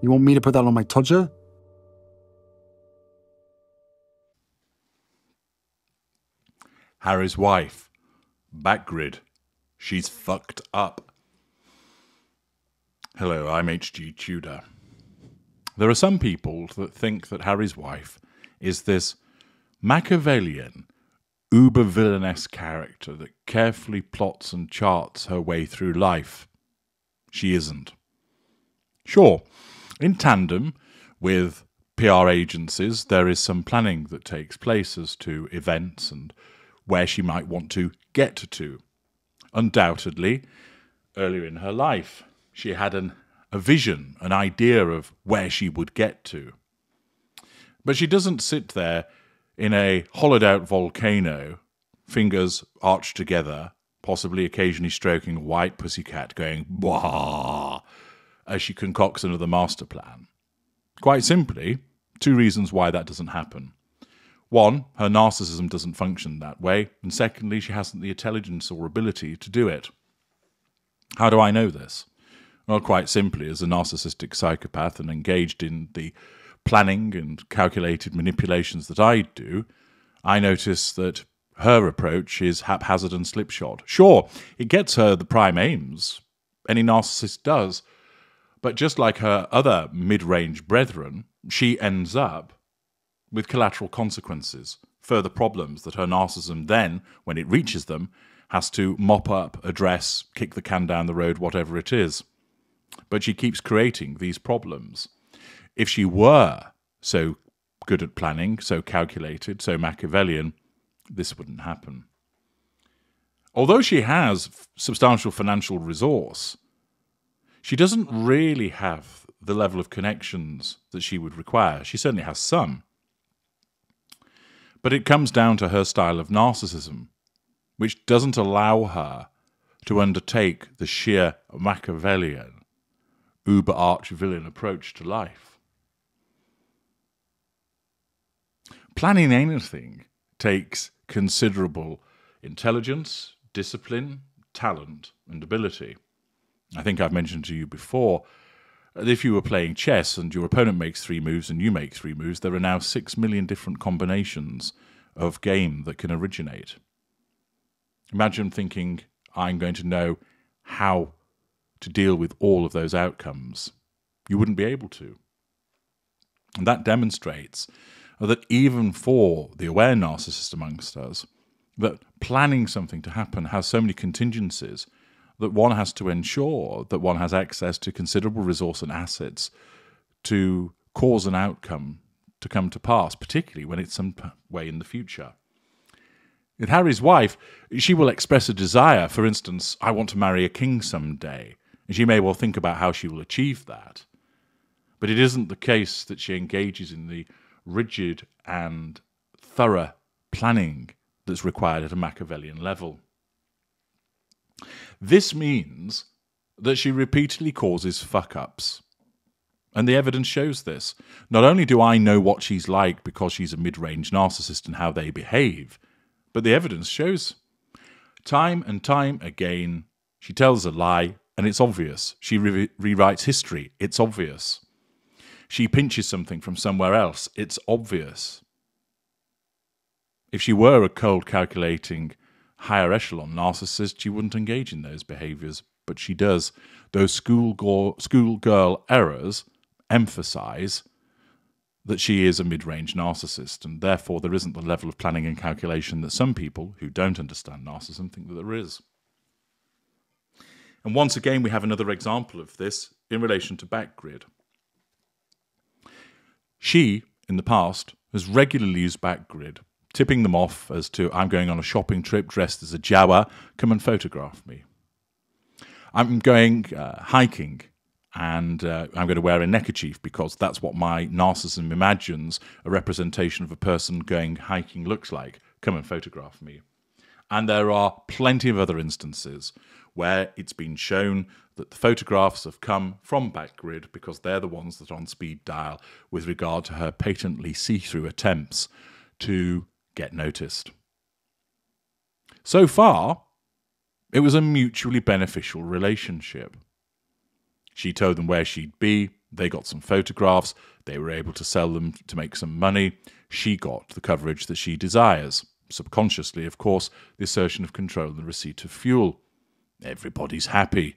You want me to put that on my Tudor? Harry's wife, Backgrid. She's fucked up. Hello, I'm H.G. Tudor. There are some people that think that Harry's wife is this Machiavellian, uber-villainous character that carefully plots and charts her way through life. She isn't. Sure, in tandem with PR agencies, there is some planning that takes place as to events and where she might want to get to. Undoubtedly, earlier in her life, she had a vision, an idea of where she would get to. But she doesn't sit there in a hollowed-out volcano, fingers arched together, possibly occasionally stroking a white pussycat, going, "Wah," as she concocts another master plan. Quite simply, two reasons why that doesn't happen. One, her narcissism doesn't function that way, and secondly, she hasn't the intelligence or ability to do it. How do I know this? Well, quite simply, as a narcissistic psychopath and engaged in the planning and calculated manipulations that I do, I notice that her approach is haphazard and slipshod. Sure, it gets her the prime aims. Any narcissist does. But just like her other mid-range brethren, she ends up with collateral consequences, further problems that her narcissism then, when it reaches them, has to mop up, address, kick the can down the road, whatever it is. But she keeps creating these problems. If she were so good at planning, so calculated, so Machiavellian, this wouldn't happen. Although she has substantial financial resource, she doesn't really have the level of connections that she would require. She certainly has some. But it comes down to her style of narcissism, which doesn't allow her to undertake the sheer Machiavellian, uber-arch-villain approach to life. Planning anything takes considerable intelligence, discipline, talent, and ability. I think I've mentioned to you before, that if you were playing chess and your opponent makes 3 moves and you make 3 moves, there are now 6 million different combinations of game that can originate. Imagine thinking, I'm going to know how to deal with all of those outcomes. You wouldn't be able to. And that demonstrates that even for the aware narcissist amongst us, that planning something to happen has so many contingencies that one has to ensure that one has access to considerable resource and assets to cause an outcome to come to pass, particularly when it's some way in the future. With Harry's wife, she will express a desire. For instance, I want to marry a king someday. And she may well think about how she will achieve that. But it isn't the case that she engages in the rigid and thorough planning that's required at a Machiavellian level. This means that she repeatedly causes fuck-ups. And the evidence shows this. Not only do I know what she's like because she's a mid-range narcissist and how they behave, but the evidence shows. Time and time again, she tells a lie, and it's obvious. She rewrites history. It's obvious. She pinches something from somewhere else. It's obvious. If she were a cold, calculating, higher echelon narcissist, she wouldn't engage in those behaviors, but she does. Those schoolgirl errors emphasize that she is a mid-range narcissist, and therefore there isn't the level of planning and calculation that some people who don't understand narcissism think that there is. And once again, we have another example of this in relation to Backgrid. She, in the past, has regularly used Backgrid, tipping them off as to, I'm going on a shopping trip dressed as a Jawa, come and photograph me. I'm going hiking, and I'm going to wear a neckerchief because that's what my narcissism imagines a representation of a person going hiking looks like. Come and photograph me. And there are plenty of other instances where it's been shown that the photographs have come from Backgrid because they're the ones that are on speed dial with regard to her patently see-through attempts to get noticed. So far, it was a mutually beneficial relationship. She told them where she'd be, They got some photographs. They were able to sell them to make some money. She got the coverage that she desires. Subconsciously, of course, the assertion of control and the receipt of fuel. Everybody's happy.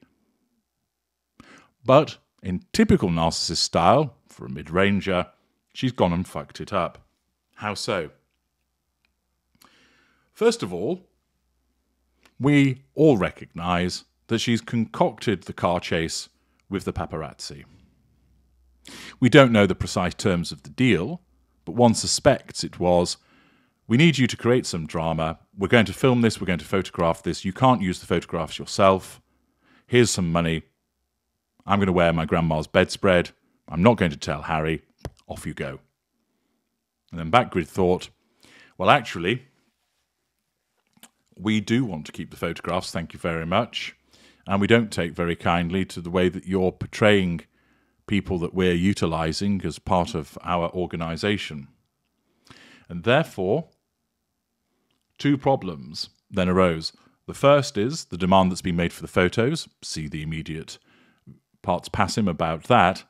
But in typical narcissist style, for a mid-ranger, she's gone and fucked it up. How so? First of all, we all recognise that she's concocted the car chase with the paparazzi. We don't know the precise terms of the deal, but one suspects it was, we need you to create some drama, we're going to film this, we're going to photograph this, you can't use the photographs yourself, here's some money, I'm going to wear my grandma's bedspread, I'm not going to tell Harry, off you go. And then Backgrid thought, well, actually, we do want to keep the photographs, thank you very much, and we don't take very kindly to the way that you're portraying people that we're utilising as part of our organisation. And therefore, two problems then arose. The first is the demand that's been made for the photos, see the immediate parts passim about that,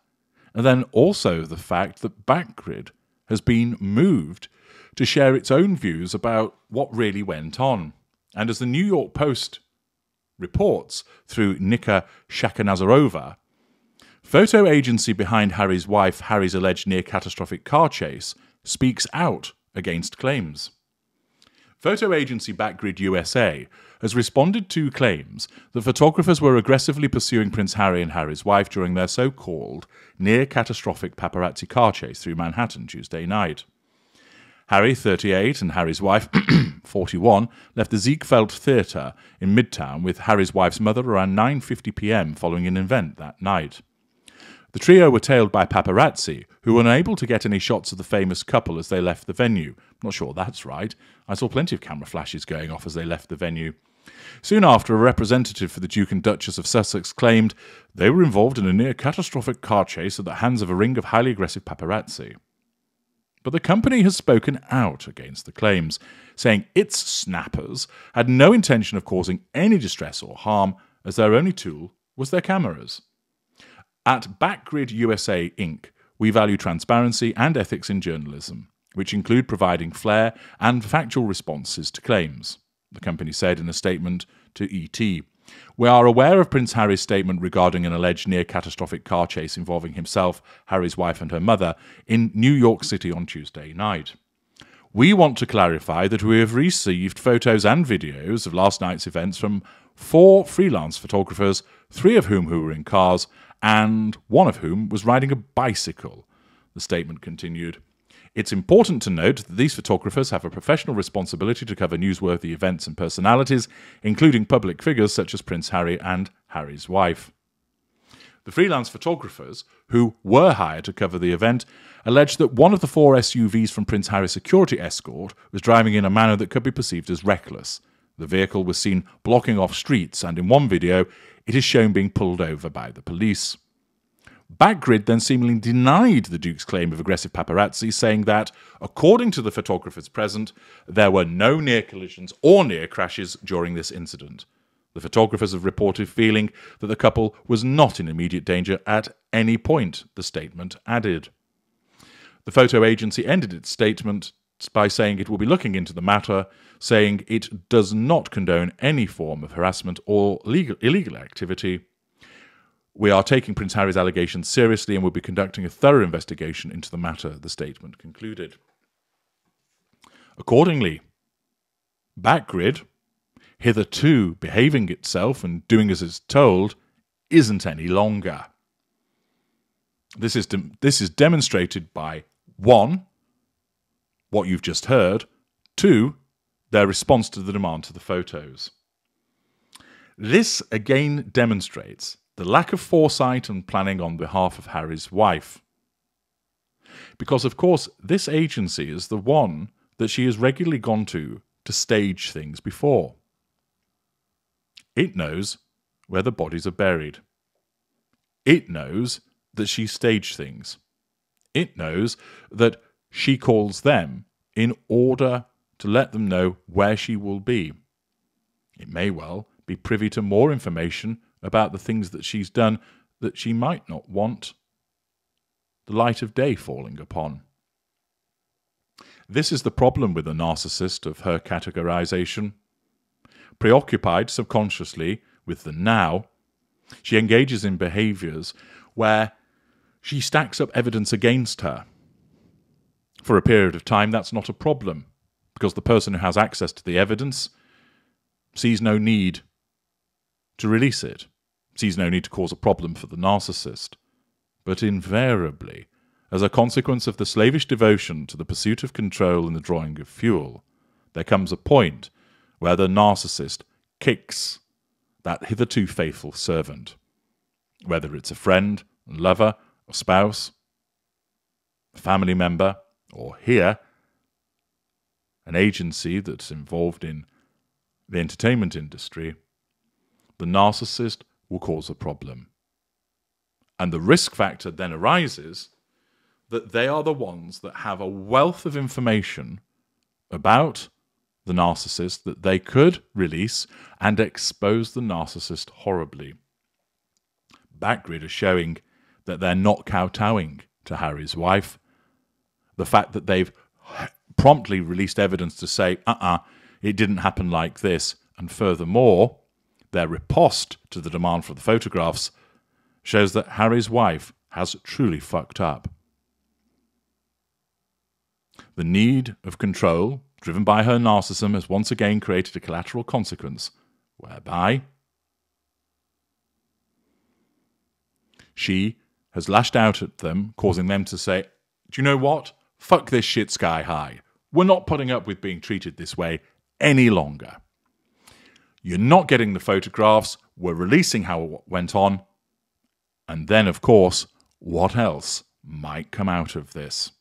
and then also the fact that Backgrid has been moved to share its own views about what really went on. And as the New York Post reports through Nika Shakanazarova, photo agency behind Harry's wife Harry's alleged near-catastrophic car chase speaks out against claims. Photo agency Backgrid USA has responded to claims that photographers were aggressively pursuing Prince Harry and Harry's wife during their so-called near-catastrophic paparazzi car chase through Manhattan Tuesday night. Harry, 38, and Harry's wife, 41, left the Ziegfeld Theatre in Midtown with Harry's wife's mother around 9:50 p.m. following an event that night. The trio were tailed by paparazzi, who were unable to get any shots of the famous couple as they left the venue. Not sure that's right. I saw plenty of camera flashes going off as they left the venue. Soon after, a representative for the Duke and Duchess of Sussex claimed they were involved in a near-catastrophic car chase at the hands of a ring of highly aggressive paparazzi. But the company has spoken out against the claims, saying its snappers had no intention of causing any distress or harm, as their only tool was their cameras. At Backgrid USA Inc., we value transparency and ethics in journalism, which include providing fair and factual responses to claims, the company said in a statement to ET. We are aware of Prince Harry's statement regarding an alleged near-catastrophic car chase involving himself, Harry's wife and her mother in New York City on Tuesday night. We want to clarify that we have received photos and videos of last night's events from 4 freelance photographers, 3 of whom who were in cars, and 1 of whom was riding a bicycle, the statement continued. It's important to note that these photographers have a professional responsibility to cover newsworthy events and personalities, including public figures such as Prince Harry and Harry's wife. The freelance photographers, who were hired to cover the event, alleged that one of the 4 SUVs from Prince Harry's security escort was driving in a manner that could be perceived as reckless. The vehicle was seen blocking off streets, and in one video, it is shown being pulled over by the police. Backgrid then seemingly denied the Duke's claim of aggressive paparazzi, saying that, according to the photographers present, there were no near collisions or near crashes during this incident. The photographers have reported feeling that the couple was not in immediate danger at any point, the statement added. The photo agency ended its statement by saying it will be looking into the matter, saying it does not condone any form of harassment or illegal activity. We are taking Prince Harry's allegations seriously and will be conducting a thorough investigation into the matter, the statement concluded. Accordingly, Backgrid, hitherto behaving itself and doing as it's told, isn't any longer. This is demonstrated by 1, what you've just heard, 2, their response to the demand to the photos. This again demonstrates the lack of foresight and planning on behalf of Harry's wife. Because, of course, this agency is the one that she has regularly gone to stage things before. It knows where the bodies are buried. It knows that she staged things. It knows that she calls them in order to let them know where she will be. It may well be privy to more information about the things that she's done that she might not want light of day falling upon. This is the problem with a narcissist of her categorization. Preoccupied subconsciously with the now, she engages in behaviors where she stacks up evidence against her. For a period of time, that's not a problem, because the person who has access to the evidence sees no need to release it, sees no need to cause a problem for the narcissist. But invariably, as a consequence of the slavish devotion to the pursuit of control and the drawing of fuel, there comes a point where the narcissist kicks that hitherto faithful servant, whether it's a friend, lover, or spouse, a family member, or here, an agency that's involved in the entertainment industry. The narcissist will cause a problem. And the risk factor then arises that they are the ones that have a wealth of information about the narcissist that they could release and expose the narcissist horribly. Backgrid are showing that they're not kowtowing to Harry's wife. The fact that they've promptly released evidence to say, it didn't happen like this, and furthermore, their riposte to the demand for the photographs shows that Harry's wife has truly fucked up. The need of control, driven by her narcissism, has once again created a collateral consequence, whereby she has lashed out at them, causing them to say, do you know what? Fuck this shit sky high. We're not putting up with being treated this way any longer. You're not getting the photographs. We're releasing how it went on. And then, of course, what else might come out of this?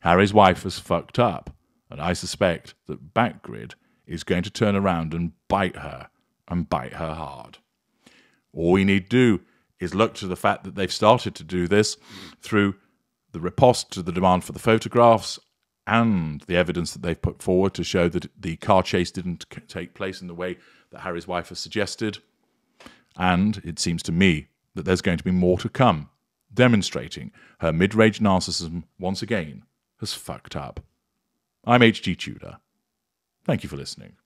Harry's wife has fucked up, and I suspect that Backgrid is going to turn around and bite her hard. All we need to do is look to the fact that they've started to do this through the riposte to the demand for the photographs and the evidence that they've put forward to show that the car chase didn't take place in the way that Harry's wife has suggested. And it seems to me that there's going to be more to come, demonstrating her mid-range narcissism once again has fucked up. I'm H.G. Tudor. Thank you for listening.